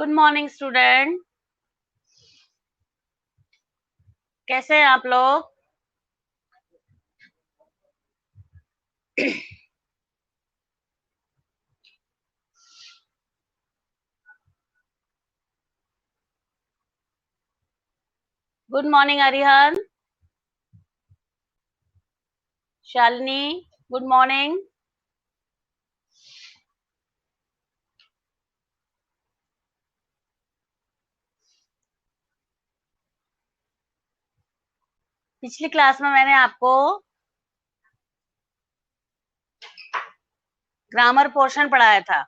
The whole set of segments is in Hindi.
Good morning student. कैसे हैं आप लोग? Good morning Arihan, Shalini, good morning. पिछली क्लास में मैंने आपको ग्रामर पोर्शन पढ़ाया था,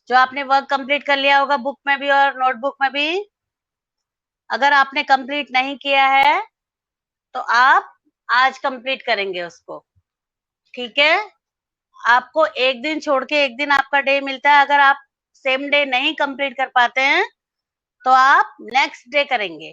जो आपने वर्क कंप्लीट कर लिया होगा बुक में भी और नोटबुक में भी। अगर आपने कंप्लीट नहीं किया है तो आप आज कंप्लीट करेंगे उसको, ठीक है? आपको एक दिन छोड़ के एक दिन आपका डे मिलता है। अगर आप सेम डे नहीं कंप्लीट कर पाते हैं तो आप नेक्स्ट डे करेंगे।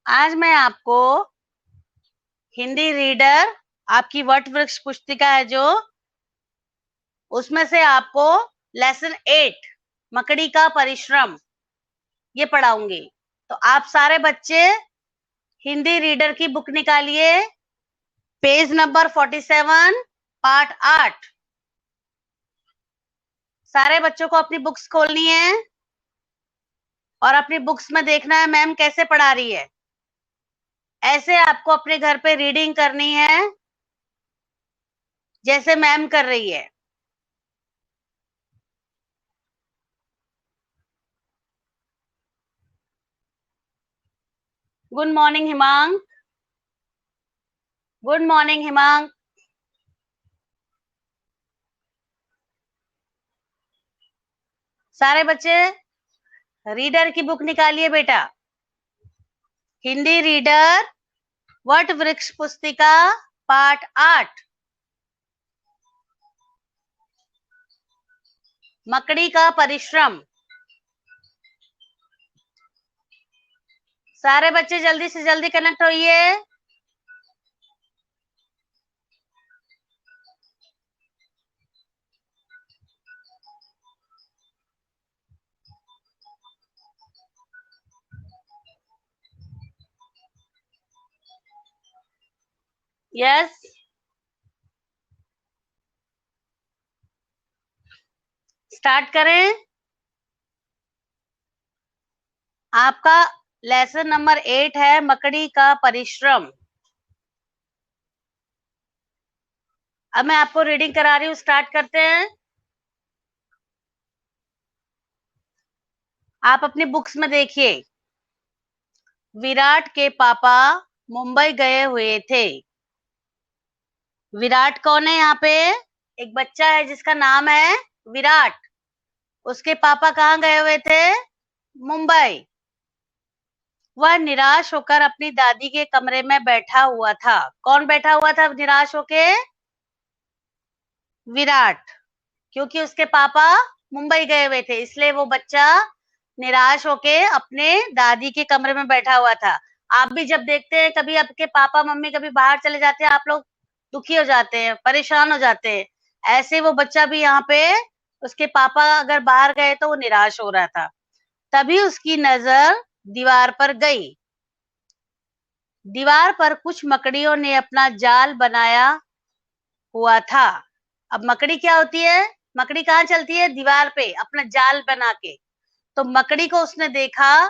आज मैं आपको हिंदी रीडर, आपकी वट वृक्ष पुस्तिका है जो, उसमें से आपको लेसन 8 मकड़ी का परिश्रम ये पढ़ाऊंगी। तो आप सारे बच्चे हिंदी रीडर की बुक निकालिए, पेज नंबर 47 पार्ट 8। सारे बच्चों को अपनी बुक्स खोलनी है और अपनी बुक्स में देखना है मैम कैसे पढ़ा रही है। ऐसे आपको अपने घर पे रीडिंग करनी है जैसे मैम कर रही है। गुड मॉर्निंग हिमांक, गुड मॉर्निंग हिमांक। सारे बच्चे रीडर की बुक निकालिए बेटा, हिंदी रीडर वट वृक्ष पुस्तिका पार्ट 8 मकड़ी का परिश्रम। सारे बच्चे जल्दी से जल्दी कनेक्ट होइए। यस, स्टार्ट करें। आपका लेसन नंबर 8 है मकड़ी का परिश्रम। अब मैं आपको रीडिंग करा रही हूँ, स्टार्ट करते हैं। आप अपनी बुक्स में देखिए, विराट के पापा मुंबई गए हुए थे। विराट कौन है यहाँ पे? एक बच्चा है जिसका नाम है विराट। उसके पापा कहाँ गए हुए थे? मुंबई। वह निराश होकर अपनी दादी के कमरे में बैठा हुआ था। कौन बैठा हुआ था निराश होके? विराट। क्योंकि उसके पापा मुंबई गए हुए थे, इसलिए वो बच्चा निराश होके अपने दादी के कमरे में बैठा हुआ था। आप भी जब देखते हैं कभी आपके पापा मम्मी कभी बाहर चले जाते हैं, आप लोग दुखी हो जाते हैं, परेशान हो जाते हैं। ऐसे वो बच्चा भी यहाँ पे, उसके पापा अगर बाहर गए तो वो निराश हो रहा था। तभी उसकी नजर दीवार पर गई। दीवार पर कुछ मकड़ियों ने अपना जाल बनाया हुआ था। अब मकड़ी क्या होती है? मकड़ी कहाँ चलती है? दीवार पे अपना जाल बना के। तो मकड़ी को उसने देखा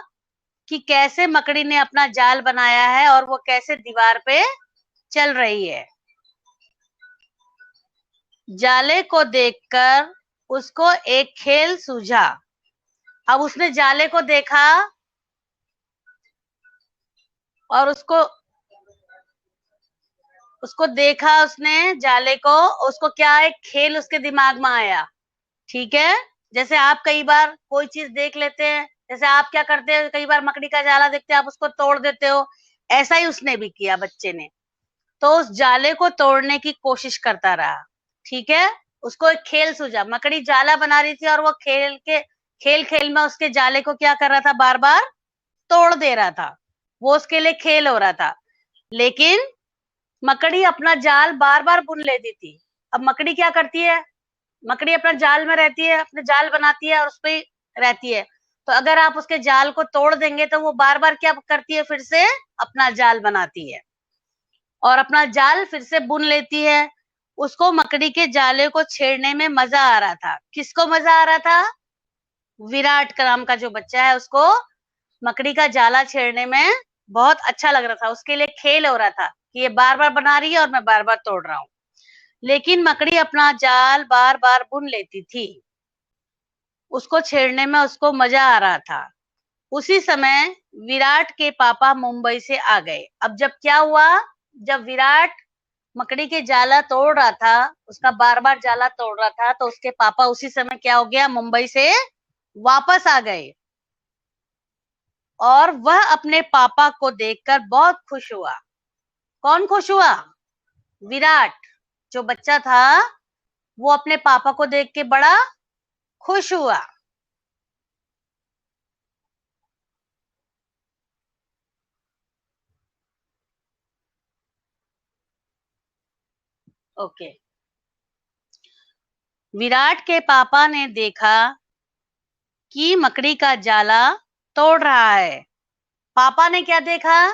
कि कैसे मकड़ी ने अपना जाल बनाया है और वो कैसे दीवार पे चल रही है। जाले को देखकर उसको एक खेल सूझा। अब उसने जाले को देखा और उसको देखा, उसने जाले को, उसको क्या एक खेल उसके दिमाग में आया। ठीक है, जैसे आप कई बार कोई चीज देख लेते हैं, जैसे आप क्या करते हैं, कई बार मकड़ी का जाला देखते हैं आप उसको तोड़ देते हो, ऐसा ही उसने भी किया बच्चे ने। तो उस जाले को तोड़ने की कोशिश करता रहा। ठीक है, उसको एक खेल सूझा। मकड़ी जाला बना रही थी और वो खेल खेल में उसके जाले को क्या कर रहा था? बार बार तोड़ दे रहा था। वो उसके लिए खेल हो रहा था। लेकिन मकड़ी अपना जाल बार बार बुन लेती थी। अब मकड़ी क्या करती है, मकड़ी अपना जाल में रहती है, अपने जाल बनाती है और उस पे रहती है। तो अगर आप उसके जाल को तोड़ देंगे तो वो बार बार क्या करती है, फिर से अपना जाल बनाती है और अपना जाल फिर से बुन लेती है। उसको मकड़ी के जाले को छेड़ने में मजा आ रहा था। किसको मजा आ रहा था? विराट नाम का जो बच्चा है उसको मकड़ी का जाला छेड़ने में बहुत अच्छा लग रहा था। उसके लिए खेल हो रहा था कि ये बार बार बना रही है और मैं बार बार तोड़ रहा हूँ। लेकिन मकड़ी अपना जाल बार बार बुन लेती थी। उसको छेड़ने में उसको मजा आ रहा था। उसी समय विराट के पापा मुंबई से आ गए। अब जब क्या हुआ, जब विराट मकड़ी के जाला तोड़ रहा था, उसका बार बार जाला तोड़ रहा था, तो उसके पापा उसी समय क्या हो गया, मुंबई से वापस आ गए। और वह अपने पापा को देखकर बहुत खुश हुआ। कौन खुश हुआ? विराट जो बच्चा था वो अपने पापा को देख के बड़ा खुश हुआ। ओके। विराट के पापा ने देखा कि मकड़ी का जाला तोड़ रहा है। पापा ने क्या देखा?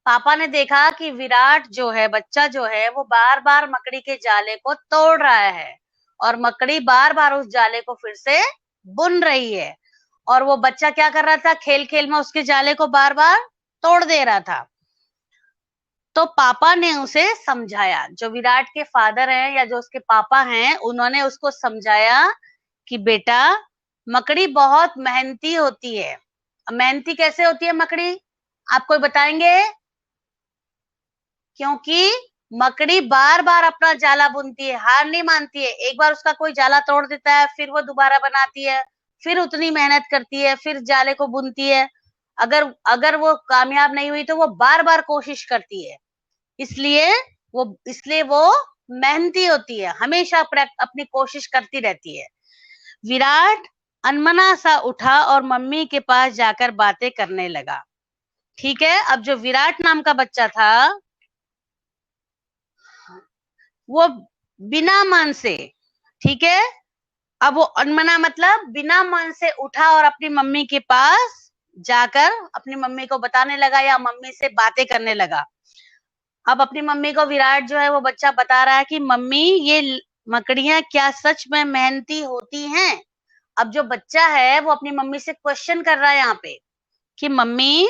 पापा ने देखा कि विराट जो है, बच्चा जो है, वो बार बार मकड़ी के जाले को तोड़ रहा है और मकड़ी बार बार उस जाले को फिर से बुन रही है। और वो बच्चा क्या कर रहा था, खेल खेल में उसके जाले को बार बार तोड़ दे रहा था। तो पापा ने उसे समझाया, जो विराट के फादर हैं या जो उसके पापा हैं, उन्होंने उसको समझाया कि बेटा, मकड़ी बहुत मेहनती होती है। मेहनती कैसे होती है मकड़ी, आप कोई बताएंगे? क्योंकि मकड़ी बार बार अपना जाला बुनती है, हार नहीं मानती है। एक बार उसका कोई जाला तोड़ देता है, फिर वो दोबारा बनाती है, फिर उतनी मेहनत करती है, फिर जाले को बुनती है। अगर अगर वो कामयाब नहीं हुई तो वो बार बार कोशिश करती है। इसलिए इसलिए वो मेहनती होती है, हमेशा अपनी कोशिश करती रहती है। विराट अनमना सा उठा और मम्मी के पास जाकर बातें करने लगा। ठीक है, अब जो विराट नाम का बच्चा था वो बिना मन से, ठीक है, अब वो अनमना मतलब बिना मन से उठा और अपनी मम्मी के पास जाकर अपनी मम्मी को बताने लगा या मम्मी से बातें करने लगा। अब अपनी मम्मी को विराट जो है वो बच्चा बता रहा है कि मम्मी, ये मकड़ियां क्या सच में मेहनती होती हैं? अब जो बच्चा है वो अपनी मम्मी से क्वेश्चन कर रहा है यहाँ पे कि मम्मी,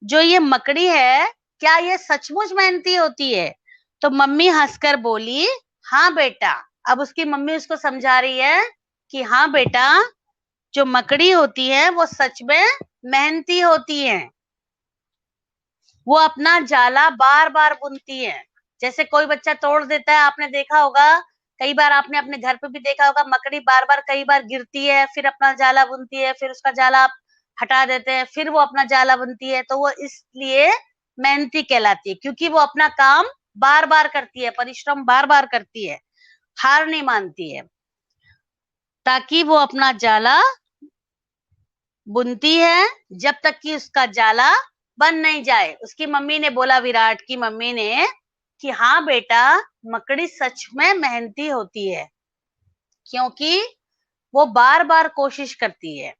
जो ये मकड़ी है क्या ये सचमुच मेहनती होती है? तो मम्मी हंसकर बोली, हाँ बेटा। अब उसकी मम्मी उसको समझा रही है कि हाँ बेटा, जो मकड़ी होती है वो सच में मेहनती होती है। वो अपना जाला बार बार बुनती है। जैसे कोई बच्चा तोड़ देता है, आपने देखा होगा, कई बार आपने अपने घर पे भी देखा होगा, मकड़ी बार बार कई बार गिरती है, फिर अपना जाला बुनती है, फिर उसका जाला आप हटा देते हैं, फिर वो अपना जाला बुनती है। तो वो इसलिए मेहनती कहलाती है, क्योंकि वो अपना काम बार बार करती है, परिश्रम बार बार करती है, हार नहीं मानती है, ताकि वो अपना जाला बुनती है जब तक कि उसका जाला बन नहीं जाए। उसकी मम्मी ने बोला, विराट की मम्मी ने, कि हाँ बेटा, मकड़ी सच में मेहनती होती है, क्योंकि वो बार बार कोशिश करती है।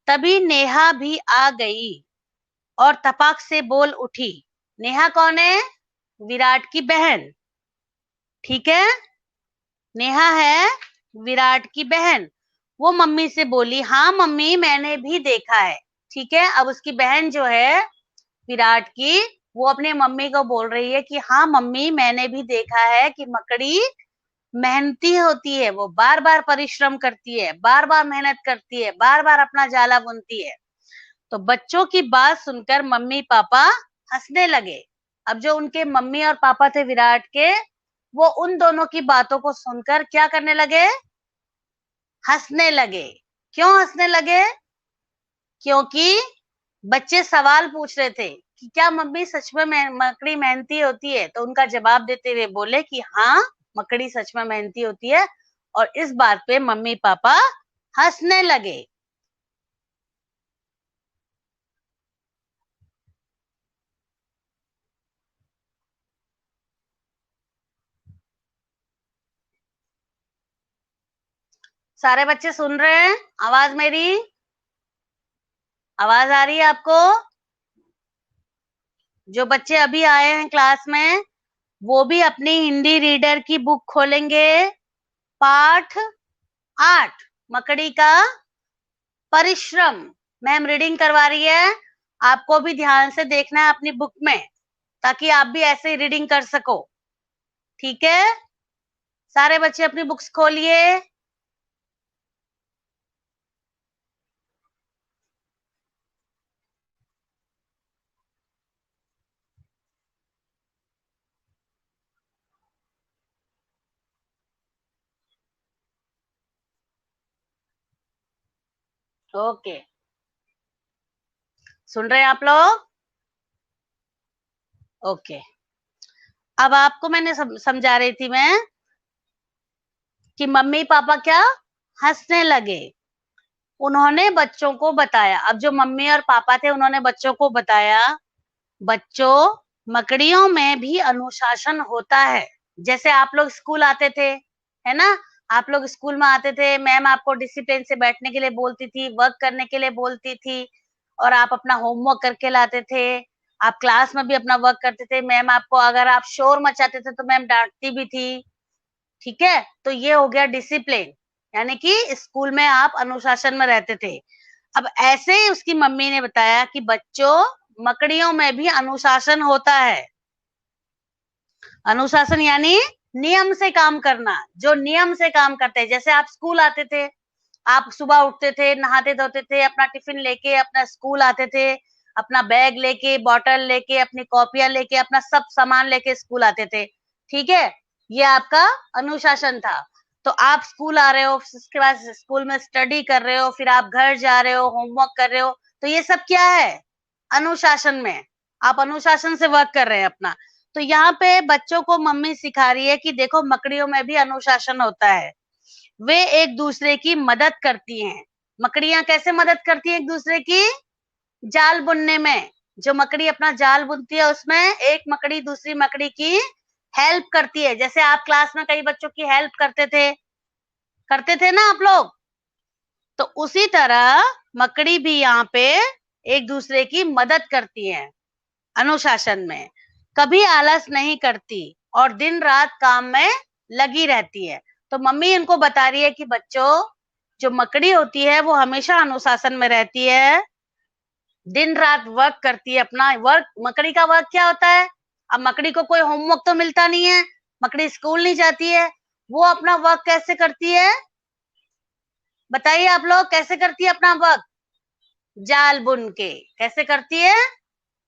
तभी नेहा भी आ गई और तपाक से बोल उठी। नेहा कौन है? विराट की बहन। ठीक है, नेहा है विराट की बहन। वो मम्मी से बोली, हाँ मम्मी, मैंने भी देखा है। ठीक है, अब उसकी बहन जो है विराट की, वो अपने मम्मी को बोल रही है कि हाँ मम्मी, मैंने भी देखा है कि मकड़ी मेहनती होती है, वो बार बार परिश्रम करती है, बार बार मेहनत करती है, बार बार अपना जाला बुनती है। तो बच्चों की बात सुनकर मम्मी पापा हंसने लगे। अब जो उनके मम्मी और पापा थे विराट के, वो उन दोनों की बातों को सुनकर क्या करने लगे? हंसने लगे। क्यों हंसने लगे? क्योंकि बच्चे सवाल पूछ रहे थे कि क्या मम्मी सच में मकड़ी मेहनती होती है? तो उनका जवाब देते हुए बोले कि हाँ, मकड़ी सच में मेहनती होती है। और इस बात पे मम्मी पापा हंसने लगे। सारे बच्चे सुन रहे हैं आवाज मेरी? आवाज आ रही है आपको? जो बच्चे अभी आए हैं क्लास में, वो भी अपनी हिंदी रीडर की बुक खोलेंगे। पाठ 8, मकड़ी का परिश्रम। मैम रीडिंग करवा रही है, आपको भी ध्यान से देखना है अपनी बुक में, ताकि आप भी ऐसे ही रीडिंग कर सको। ठीक है, सारे बच्चे अपनी बुक्स खोलिए। ओके, सुन रहे हैं आप लोग? ओके, अब आपको मैंने समझा रही थी मैं कि मम्मी पापा क्या हंसने लगे। उन्होंने बच्चों को बताया, अब जो मम्मी और पापा थे उन्होंने बच्चों को बताया, बच्चों मकड़ियों में भी अनुशासन होता है। जैसे आप लोग स्कूल आते थे, है ना? आप लोग स्कूल में आते थे, मैम आपको डिसिप्लिन से बैठने के लिए बोलती थी, वर्क करने के लिए बोलती थी, और आप अपना होमवर्क करके लाते थे। आप क्लास में भी अपना वर्क करते थे, मैम आपको अगर आप शोर मचाते थे तो मैम डांटती भी थी। ठीक है, तो ये हो गया डिसिप्लिन, यानी कि स्कूल में आप अनुशासन में रहते थे। अब ऐसे ही उसकी मम्मी ने बताया कि बच्चों मकड़ियों में भी अनुशासन होता है। अनुशासन यानी नियम से काम करना, जो नियम से काम करते हैं। जैसे आप स्कूल आते थे, आप सुबह उठते थे, नहाते धोते थे, अपना टिफिन लेके अपना स्कूल आते थे, अपना बैग लेके, बॉटल लेके, अपनी कॉपियां लेके, अपना सब सामान लेके स्कूल आते थे। ठीक है, ये आपका अनुशासन था। तो आप स्कूल आ रहे हो, उसके बाद स्कूल में स्टडी कर रहे हो, फिर आप घर जा रहे हो, होमवर्क कर रहे हो, तो ये सब क्या है? अनुशासन में। आप अनुशासन से वर्क कर रहे हैं अपना। तो यहाँ पे बच्चों को मम्मी सिखा रही है कि देखो मकड़ियों में भी अनुशासन होता है, वे एक दूसरे की मदद करती हैं। मकड़ियां कैसे मदद करती हैं एक दूसरे की? जाल बुनने में। जो मकड़ी अपना जाल बुनती है उसमें एक मकड़ी दूसरी मकड़ी की हेल्प करती है। जैसे आप क्लास में कई बच्चों की हेल्प करते थे ना आप लोग? तो उसी तरह मकड़ी भी यहाँ पे एक दूसरे की मदद करती है अनुशासन में। कभी आलस नहीं करती और दिन रात काम में लगी रहती है। तो मम्मी इनको बता रही है कि बच्चों, जो मकड़ी होती है वो हमेशा अनुशासन में रहती है, दिन रात वर्क करती है अपना वर्क। मकड़ी का वर्क क्या होता है? अब मकड़ी को कोई होमवर्क तो मिलता नहीं है, मकड़ी स्कूल नहीं जाती है, वो अपना वर्क कैसे करती है? बताइए आप लोग, कैसे करती है अपना वर्क? जाल बुन के। कैसे करती है?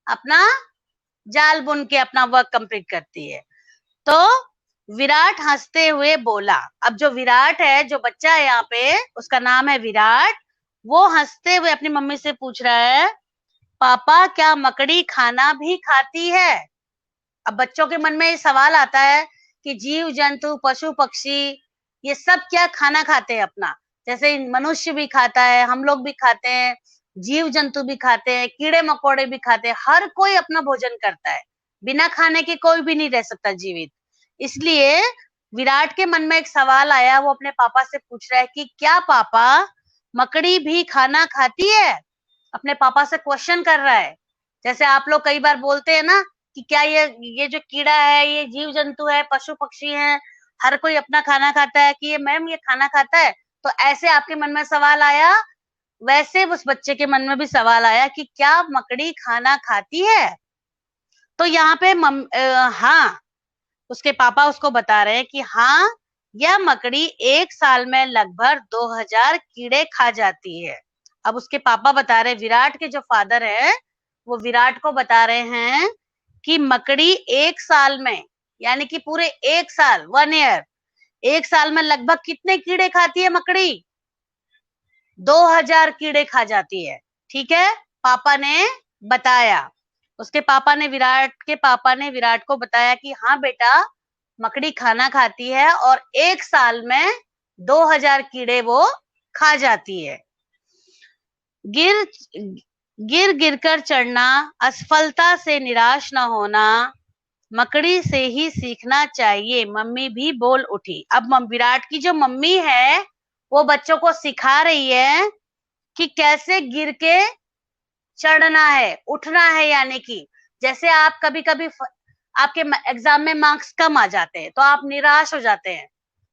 अपना जाल बुन के अपना वर्क कंप्लीट करती है। तो विराट हंसते हुए बोला। अब जो विराट है, जो बच्चा है यहाँ पे, उसका नाम है विराट, वो हंसते हुए अपनी मम्मी से पूछ रहा है, पापा क्या मकड़ी खाना भी खाती है? अब बच्चों के मन में ये सवाल आता है कि जीव जंतु पशु पक्षी ये सब क्या खाना खाते हैं अपना? जैसे मनुष्य भी खाता है, हम लोग भी खाते हैं, जीव जंतु भी खाते हैं, कीड़े मकोड़े भी खाते हैं, हर कोई अपना भोजन करता है। बिना खाने के कोई भी नहीं रह सकता जीवित। इसलिए विराट के मन में एक सवाल आया, वो अपने पापा से पूछ रहा है कि क्या पापा मकड़ी भी खाना खाती है? अपने पापा से क्वेश्चन कर रहा है। जैसे आप लोग कई बार बोलते हैं ना कि क्या ये जो कीड़ा है, ये जीव जंतु है, पशु पक्षी है, हर कोई अपना खाना खाता है, कि ये मैम ये खाना खाता है? तो ऐसे आपके मन में सवाल आया, वैसे उस बच्चे के मन में भी सवाल आया कि क्या मकड़ी खाना खाती है? तो यहाँ पे हाँ, उसके पापा उसको बता रहे हैं कि हाँ, यह मकड़ी एक साल में लगभग 2000 कीड़े खा जाती है। अब उसके पापा बता रहे, विराट के जो फादर है, वो विराट को बता रहे हैं कि मकड़ी एक साल में, यानी कि पूरे एक साल, 1 ईयर, एक साल में लगभग कितने कीड़े खाती है मकड़ी? 2000 कीड़े खा जाती है। ठीक है, पापा ने बताया। उसके पापा ने, विराट के पापा ने विराट को बताया कि हाँ बेटा, मकड़ी खाना खाती है और एक साल में 2000 कीड़े वो खा जाती है। गिर गिर गिरकर चढ़ना, असफलता से निराश न होना, मकड़ी से ही सीखना चाहिए, मम्मी भी बोल उठी। अब विराट की जो मम्मी है वो बच्चों को सिखा रही है कि कैसे गिर के चढ़ना है, उठना है। यानी कि जैसे आप कभी कभी आपके एग्जाम में मार्क्स कम आ जाते हैं तो आप निराश हो जाते हैं,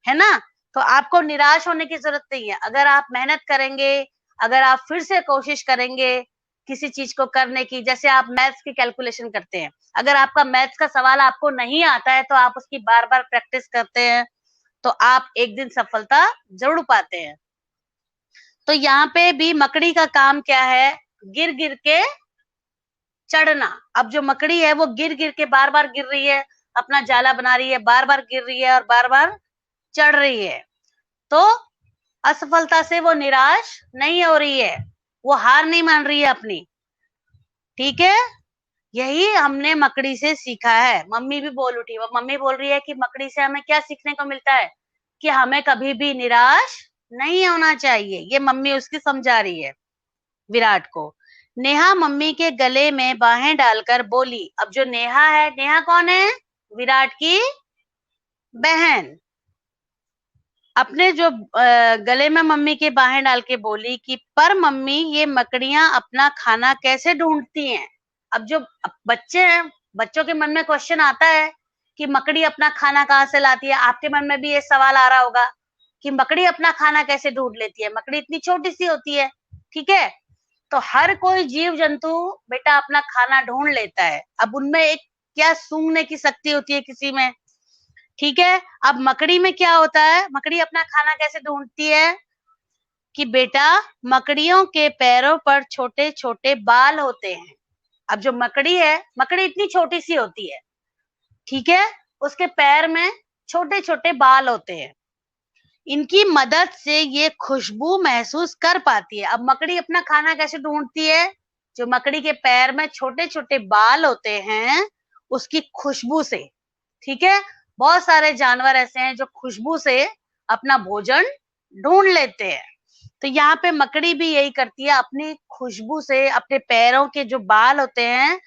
है ना? तो आपको निराश होने की जरूरत नहीं है। अगर आप मेहनत करेंगे, अगर आप फिर से कोशिश करेंगे किसी चीज को करने की, जैसे आप मैथ्स की कैलकुलेशन करते हैं, अगर आपका मैथ्स का सवाल आपको नहीं आता है तो आप उसकी बार बार प्रैक्टिस करते हैं तो आप एक दिन सफलता जरूर पाते हैं। तो यहाँ पे भी मकड़ी का काम क्या है? गिर गिर के चढ़ना। अब जो मकड़ी है वो गिर गिर के बार बार गिर रही है, अपना जाला बना रही है, बार बार गिर रही है और बार बार चढ़ रही है। तो असफलता से वो निराश नहीं हो रही है, वो हार नहीं मान रही है अपनी। ठीक है, यही हमने मकड़ी से सीखा है। मम्मी भी बोल उठी, वो मम्मी बोल रही है कि मकड़ी से हमें क्या सीखने को मिलता है? कि हमें कभी भी निराश नहीं होना चाहिए। ये मम्मी उसकी समझा रही है विराट को। नेहा मम्मी के गले में बाहें डालकर बोली। अब जो नेहा है, नेहा कौन है? विराट की बहन। अपने जो गले में मम्मी के बाहें डाल के बोली कि पर मम्मी, ये मकड़ियां अपना खाना कैसे ढूंढती हैं? अब जो बच्चे हैं, बच्चों के मन में क्वेश्चन आता है कि मकड़ी अपना खाना कहाँ से लाती है। आपके मन में भी ये सवाल आ रहा होगा कि मकड़ी अपना खाना कैसे ढूंढ लेती है? मकड़ी इतनी छोटी सी होती है, ठीक है? तो हर कोई जीव जंतु बेटा अपना खाना ढूंढ लेता है। अब उनमें एक क्या सूंघने की शक्ति होती है किसी में, ठीक है? अब मकड़ी में क्या होता है? मकड़ी अपना खाना कैसे ढूंढती है कि बेटा मकड़ियों के पैरों पर छोटे छोटे बाल होते हैं। अब जो मकड़ी है, मकड़ी इतनी छोटी सी होती है, ठीक है? उसके पैर में छोटे छोटे बाल होते हैं। इनकी मदद से ये खुशबू महसूस कर पाती है। अब मकड़ी अपना खाना कैसे ढूंढती है? जो मकड़ी के पैर में छोटे छोटे बाल होते हैं उसकी खुशबू से, ठीक है? बहुत सारे जानवर ऐसे हैं जो खुशबू से अपना भोजन ढूंढ लेते हैं। तो यहाँ पे मकड़ी भी यही करती है, अपनी खुशबू से, अपने पैरों के जो बाल होते हैं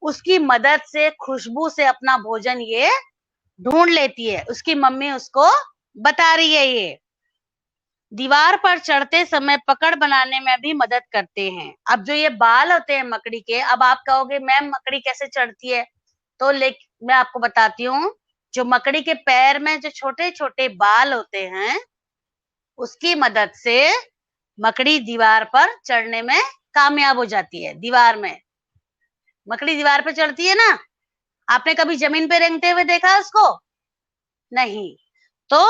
उसकी मदद से, खुशबू से अपना भोजन ये ढूंढ लेती है। उसकी मम्मी उसको बता रही है। ये दीवार पर चढ़ते समय पकड़ बनाने में भी मदद करते हैं। अब जो ये बाल होते हैं मकड़ी के, अब आप कहोगे मैम मकड़ी कैसे चढ़ती है? तो मैं आपको बताती हूँ। जो मकड़ी के पैर में जो छोटे छोटे बाल होते हैं उसकी मदद से मकड़ी दीवार पर चढ़ने में कामयाब हो जाती है। दीवार में मकड़ी दीवार पे चढ़ती है ना, आपने कभी जमीन पे रेंगते हुए देखा उसको? नहीं। तो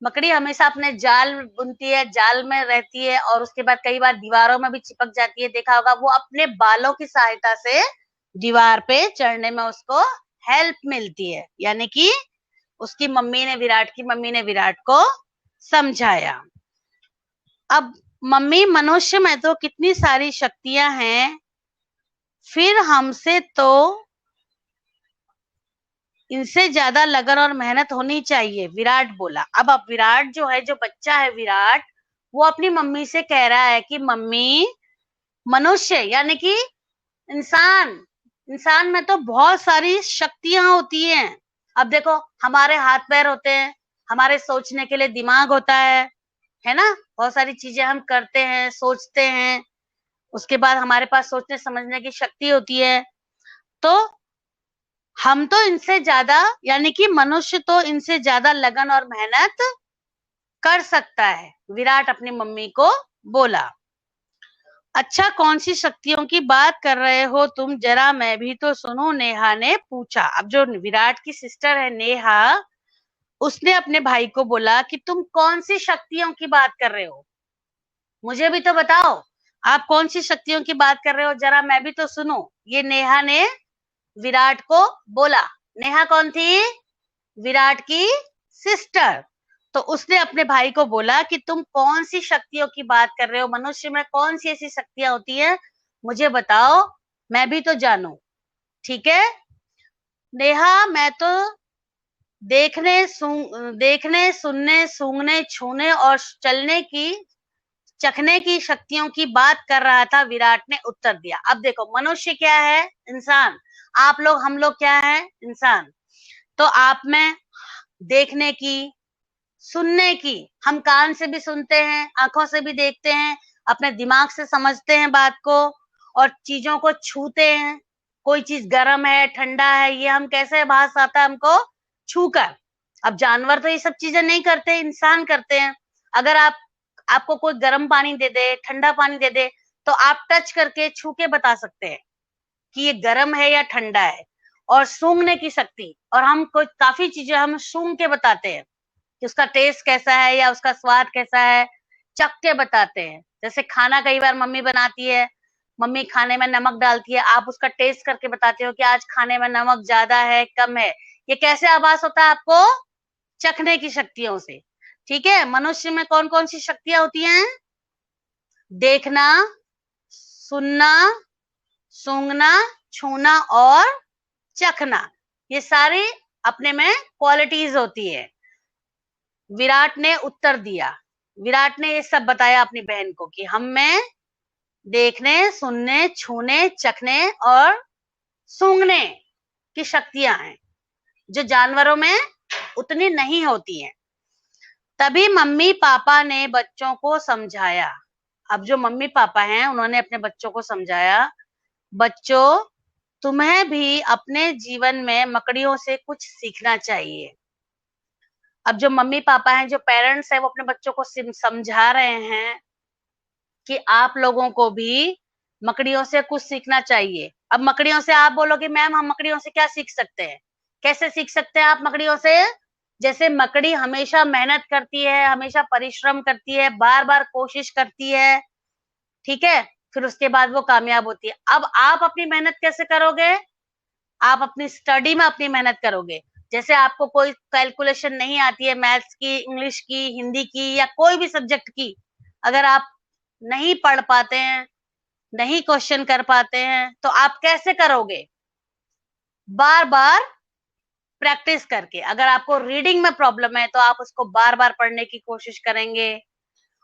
मकड़ी हमेशा अपने जाल बुनती है, जाल में रहती है और उसके बाद कई बार दीवारों में भी चिपक जाती है। देखा होगा, वो अपने बालों की सहायता से दीवार पे चढ़ने में उसको हेल्प मिलती है। यानी कि उसकी मम्मी ने, विराट की मम्मी ने विराट को समझाया। अब मम्मी, मनुष्य में तो कितनी सारी शक्तियां हैं, फिर हमसे तो इनसे ज्यादा लगन और मेहनत होनी चाहिए, विराट बोला। अब विराट जो है, जो बच्चा है विराट, वो अपनी मम्मी से कह रहा है कि मम्मी, मनुष्य यानी कि इंसान में तो बहुत सारी शक्तियां होती हैं। अब देखो, हमारे हाथ पैर होते हैं, हमारे सोचने के लिए दिमाग होता है ना? बहुत सारी चीजें हम करते हैं, सोचते हैं, उसके बाद हमारे पास सोचने समझने की शक्ति होती है। तो हम तो इनसे ज्यादा, यानी कि मनुष्य तो इनसे ज्यादा लगन और मेहनत कर सकता है, विराट अपनी मम्मी को बोला। अच्छा, कौन सी शक्तियों की बात कर रहे हो तुम? जरा मैं भी तो सुनूं, नेहा ने पूछा। अब जो विराट की सिस्टर है नेहा, उसने अपने भाई को बोला कि तुम कौन सी शक्तियों की बात कर रहे हो? मुझे भी तो बताओ, आप कौन सी शक्तियों की बात कर रहे हो, जरा मैं भी तो सुनूं। ये नेहा ने विराट को बोला। नेहा कौन थी? विराट की सिस्टर। तो उसने अपने भाई को बोला कि तुम कौन सी शक्तियों की बात कर रहे हो? मनुष्य में कौन सी ऐसी शक्तियां होती है, मुझे बताओ, मैं भी तो जानूं। ठीक है नेहा, मैं तो देखने, सुनने, सूंघने, छूने और चलने की, चखने की शक्तियों की बात कर रहा था, विराट ने उत्तर दिया। अब देखो, मनुष्य क्या है? इंसान। आप लोग, हम लोग क्या है? इंसान। तो आप में देखने की, सुनने की, हम कान से भी सुनते हैं, आंखों से भी देखते हैं, अपने दिमाग से समझते हैं बात को और चीजों को छूते हैं। कोई चीज गर्म है, ठंडा है, ये हम कैसे आभास आता है हमको? छूकर। अब जानवर तो ये सब चीजें नहीं करते, इंसान करते हैं। अगर आपको कोई गर्म पानी दे दे, ठंडा पानी दे दे, तो आप टच करके, छू के बता सकते हैं कि ये गर्म है या ठंडा है। और सूंघने की शक्ति, और हम कोई काफी चीजें हम सूंघ के बताते हैं कि उसका टेस्ट कैसा है या उसका स्वाद कैसा है, चख के बताते हैं। जैसे खाना कई बार मम्मी बनाती है, मम्मी खाने में नमक डालती है, आप उसका टेस्ट करके बताते हो कि आज खाने में नमक ज्यादा है, कम है। ये कैसे आभास होता है आपको? चखने की शक्तियों से। ठीक है, मनुष्य में कौन कौन सी शक्तियां होती हैं? देखना, सुनना, सूंघना, छूना और चखना। ये सारी अपने में क्वालिटीज होती है। विराट ने उत्तर दिया, विराट ने ये सब बताया अपनी बहन को कि हम में देखने, सुनने, छूने, चखने और सूंघने की शक्तियां हैं, जो जानवरों में उतनी नहीं होती हैं। तभी मम्मी पापा ने बच्चों को समझाया। अब जो मम्मी पापा हैं उन्होंने अपने बच्चों को समझाया, बच्चों तुम्हें भी अपने जीवन में मकड़ियों से कुछ सीखना चाहिए। अब जो मम्मी पापा हैं, जो पेरेंट्स हैं, वो अपने बच्चों को समझा रहे हैं कि आप लोगों को भी मकड़ियों से कुछ सीखना चाहिए। अब मकड़ियों से आप बोलोगे मैम हम मकड़ियों से क्या सीख सकते हैं? कैसे सीख सकते हैं आप मकड़ियों से? जैसे मकड़ी हमेशा मेहनत करती है, हमेशा परिश्रम करती है, बार-बार कोशिश करती है, ठीक है? फिर उसके बाद वो कामयाब होती है। अब आप अपनी मेहनत कैसे करोगे? आप अपनी स्टडी में अपनी मेहनत करोगे। जैसे आपको कोई कैलकुलेशन नहीं आती है, मैथ्स की, इंग्लिश की, हिंदी की या कोई भी सब्जेक्ट की, अगर आप नहीं पढ़ पाते हैं, नहीं क्वेश्चन कर पाते हैं, तो आप कैसे करोगे? बार-बार प्रैक्टिस करके। अगर आपको रीडिंग में प्रॉब्लम है, तो आप उसको बार-बार पढ़ने की कोशिश करेंगे।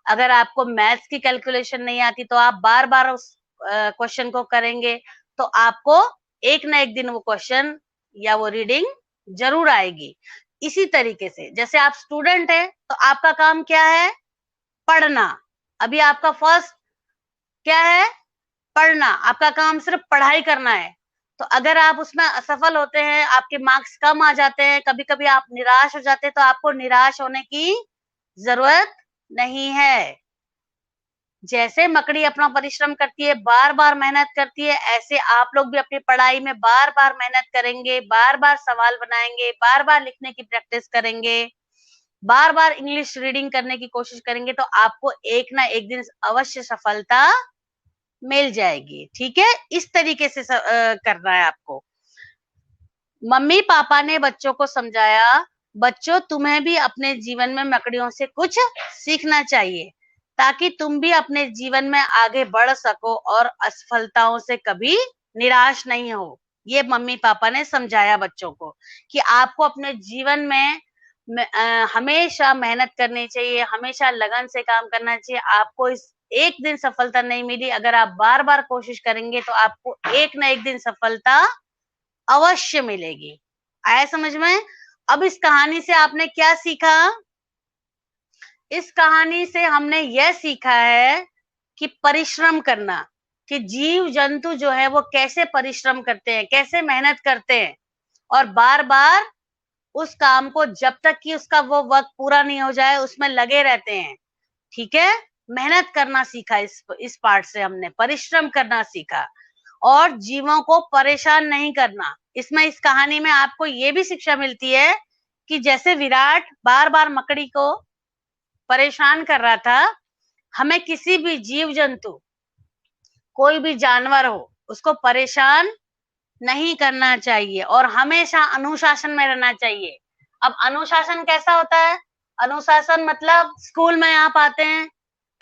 अगर आपको मैथ्स की कैलकुलेशन नहीं आती, तो आप बार-बार उस क्वेश्चन को करेंगे, तो आपको एक ना एक दिन वो क्वेश्चन या वो रीडिंग ज़रूर आएगी। इसी तरीके से जैसे आप स्टूडेंट हैं, तो आपका काम क्या है? पढ़ना। अभी आपका फर्स्ट क्या है? पढ़ना। आपका काम सिर्फ पढ़ाई करना है। तो अगर आप उसमें असफल होते हैं, आपके मार्क्स कम आ जाते हैं, कभी-कभी आप निराश हो जाते हैं, तो आपको निराश होने की ज़रूरत नहीं है। जैसे मकड़ी अपना परिश्रम करती है, बार-बार मेहनत करती है, ऐसे आप लोग भी अपनी पढ़ाई में बार-बार मेहनत करेंगे, बार-बार सवाल बनाएँगे, बार-बार लिखने की प्रैक्टिस करेंगे, बार-बार इंग्लिश रीडिंग करने की कोशिश करेंगे, तो आपको एक ना एक दिन अवश्य सफलता मिल जाएगी, ठीक है? इस तरीके से करना है आपको। मम्मी-पापा ने बच्चों को समझाया, बच्चों तुम्हें भी अपने जीवन में मकड़ियों से कुछ सीखना चाहिए, ताकि तुम भी अपने जीवन में आगे बढ़ सको और असफलताओं से कभी निराश नहीं हो। ये मम्मी-पापा ने समझाया बच्चों को कि आपको अपने जीवन में हमेशा मेहनत करनी चाहिए, हमेशा लगन से काम करना चाहिए। आपको इस एक दिन सफलता नहीं मिली, अगर आप बार-बार कोशिश करेंगे तो आपको एक ना एक दिन सफलता अवश्य मिलेगी। आया समझ में? अब इस कहानी से आपने क्या सीखा? इस कहानी से हमने यह सीखा है कि परिश्रम करना, कि जीव-जंतु जो है वो कैसे परिश्रम करते हैं, कैसे मेहनत करते हैं और बार-बार उस काम को जब तक कि उसका वो वक़्त पूरा नहीं हो जाए उसमें लगे रहते हैं। ठीक है? मेहनत करना सीखा इस पार्ट से हमने, परिश्रम करना सीखा और जीवों को परेशान नहीं करना। इसमें इस कहानी में आपको ये भी शिक्षा मिलती है कि जैसे विराट बार-बार मकड़ी को परेशान कर रहा था, हमें किसी भी जीव-जंतु, कोई भी जानवर हो, उसको परेशान नहीं करना चाहिए और हमेशा अनुशासन में रहना चाहिए। अब अनुशासन कैसा होता है? अनुशासन मतलब स्कूल में आप आते हैं,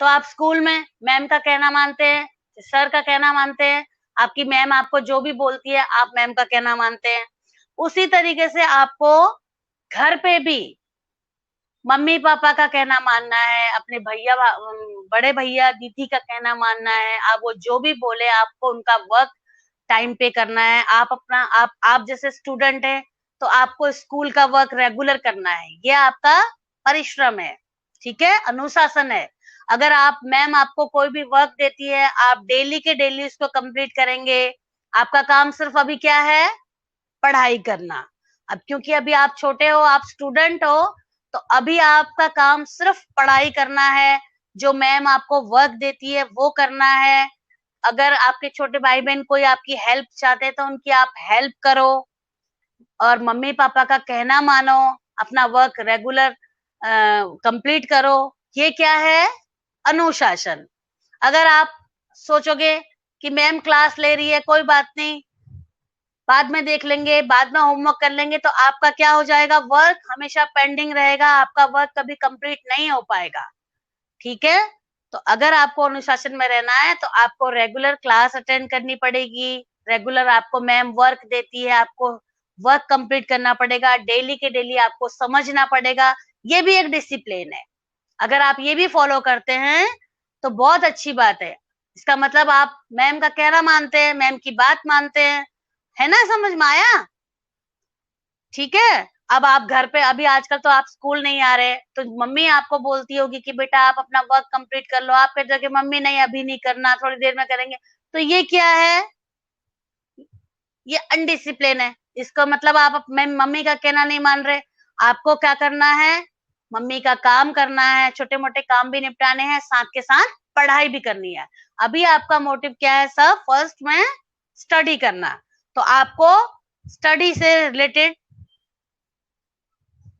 तो आप स्कूल में मैम का कहना मानते हैं, सर का कहना मानते हैं, आपकी मैम आपको जो भी बोलती है, आप मैम का कहना मानते हैं। उसी तरीके से आपको घर पे भी मम्मी-पापा का कहना मानना है, अपने बड़े भैया, दीदी का कहना मानना है। आप वो जो भी बोले आपको उनका वर्क टाइम पे करना है। आप जैसे स्टूडेंट हैं, तो आपको स्कूल का वर्क रेगुलर करना है। ये आपका परिश्रम है, ठीक है, अनुशासन है। अगर आप मैम आपको कोई भी वर्क देती है, आप डेली के डेली उसको कंप्लीट करेंगे। आपका काम सिर्फ अभी क्या है, पढ़ाई करना। अब क्योंकि अभी आप छोटे हो, आप स्टूडेंट हो, तो अभी आपका काम सिर्फ पढ़ाई करना है। जो मैम आपको वर्क देती है वो करना है। अगर आपके छोटे भाई बहन कोई आपकी हेल्प चाहते हैं तो उनकी आप हेल्प करो, और मम्मी पापा का कहना मानो, अपना वर्क रेगुलर कंप्लीट करो। ये क्या है, अनुशासन। अगर आप सोचोगे कि मैम क्लास ले रही है, कोई बात नहीं, बाद में देख लेंगे, बाद में होमवर्क कर लेंगे, तो आपका क्या हो जाएगा, वर्क हमेशा पेंडिंग रहेगा, आपका वर्क कभी कंप्लीट नहीं हो पाएगा। ठीक है, तो अगर आपको अनुशासन में रहना है तो आपको रेगुलर क्लास अटेंड करनी पड़ेगी। रेगुलर आपको मैम वर्क देती है, आपको वर्क कंप्लीट करना पड़ेगा, डेली के डेली आपको समझना पड़ेगा। ये भी एक डिसिप्लिन है। अगर आप ये भी फॉलो करते हैं तो बहुत अच्छी बात है। इसका मतलब आप मैम का कहना मानते हैं, मैम की बात मानते हैं, है ना, समझ में आया? ठीक है, अब आप घर पे, अभी आजकल तो आप स्कूल नहीं आ रहे, तो मम्मी आपको बोलती होगी कि बेटा आप अपना वर्क कंप्लीट कर लो, आप कहते हो कि मम्मी नहीं अभी नहीं करना, थोड़ी देर में करेंगे। तो ये क्या है, ये अनडिसिप्लिन है। इसका मतलब आप मम्मी का कहना नहीं मान रहे। आपको क्या करना है, मम्मी का काम करना है, छोटे मोटे काम भी निपटाने हैं, साथ के साथ पढ़ाई भी करनी है। अभी आपका मोटिव क्या है, सब फर्स्ट में स्टडी करना। तो आपको स्टडी से रिलेटेड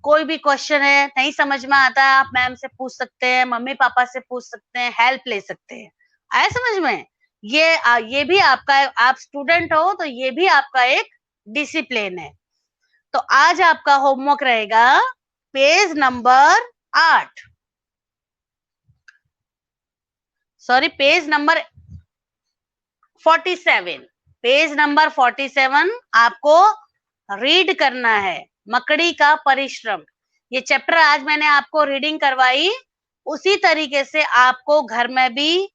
कोई भी क्वेश्चन है, नहीं समझ में आता है, आप मैम से पूछ सकते हैं, मम्मी पापा से पूछ सकते हैं, हेल्प ले सकते हैं। आया समझ में? ये भी आपका, आप स्टूडेंट हो तो ये भी आपका एक डिसिप्लिन है। तो आज आपका होमवर्क रहेगा page number 8, sorry page number 47। Page number 47 आपको रीड करना है, मकड़ी का परिश्रम। ये चैप्टर आज मैंने आपको रीडिंग करवाई, उसी तरीके से आपको घर में भी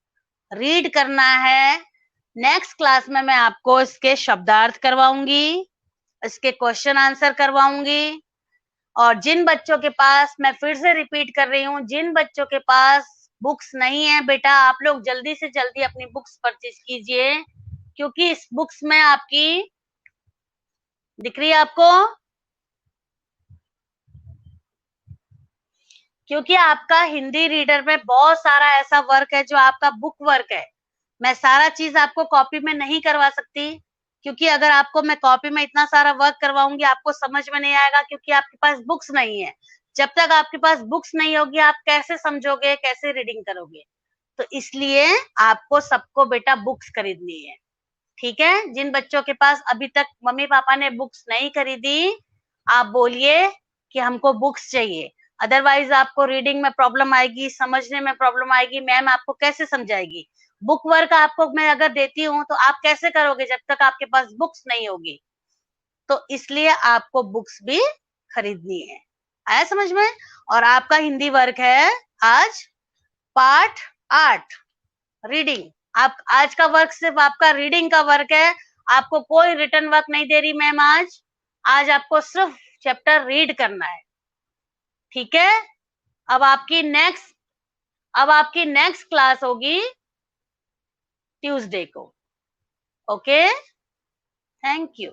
रीड करना है। नेक्स्ट क्लास में मैं आपको इसके शब्दार्थ करवाऊंगी, इसके क्वेश्चन आंसर करवाऊंगी। और जिन बच्चों के पास, मैं फिर से रिपीट कर रही हूँ, जिन बच्चों के पास बुक्स नहीं है, बेटा आप लोग जल्दी से जल्दी अपनी बुक्स परचेज कीजिए, क्योंकि इस बुक्स में आपकी, दिख रही है आपको, क्योंकि आपका हिंदी रीडर में बहुत सारा ऐसा वर्क है जो आपका बुक वर्क है। मैं सारा चीज आपको कॉपी में नहीं करवा सकती, क्योंकि अगर आपको मैं कॉपी में इतना सारा वर्क करवाऊंगी आपको समझ में नहीं आएगा, क्योंकि आपके पास बुक्स नहीं है। जब तक आपके पास बुक्स नहीं होगी आप कैसे समझोगे, कैसे रीडिंग करोगे? तो इसलिए आपको सबको बेटा बुक्स खरीदनी है। ठीक है, जिन बच्चों के पास अभी तक मम्मी पापा ने बुक्स नहीं खरीदी, आप बोलिए कि हमको बुक्स चाहिए। अदरवाइज आपको रीडिंग में प्रॉब्लम आएगी, समझने में प्रॉब्लम आएगी, मैम आपको कैसे समझाएगी? बुक वर्क आपको मैं अगर देती हूँ तो आप कैसे करोगे जब तक आपके पास बुक्स नहीं होगी? तो इसलिए आपको बुक्स भी खरीदनी है। आया समझ में? और आपका हिंदी वर्क है आज पाठ 8, रीडिंग। आप आज का वर्क सिर्फ आपका रीडिंग का वर्क है, आपको कोई रिटर्न वर्क नहीं दे रही मैम आज। आज आपको सिर्फ चैप्टर रीड करना है। ठीक है, अब आपकी नेक्स्ट क्लास होगी ट्यूसडे को। Okay, thank you.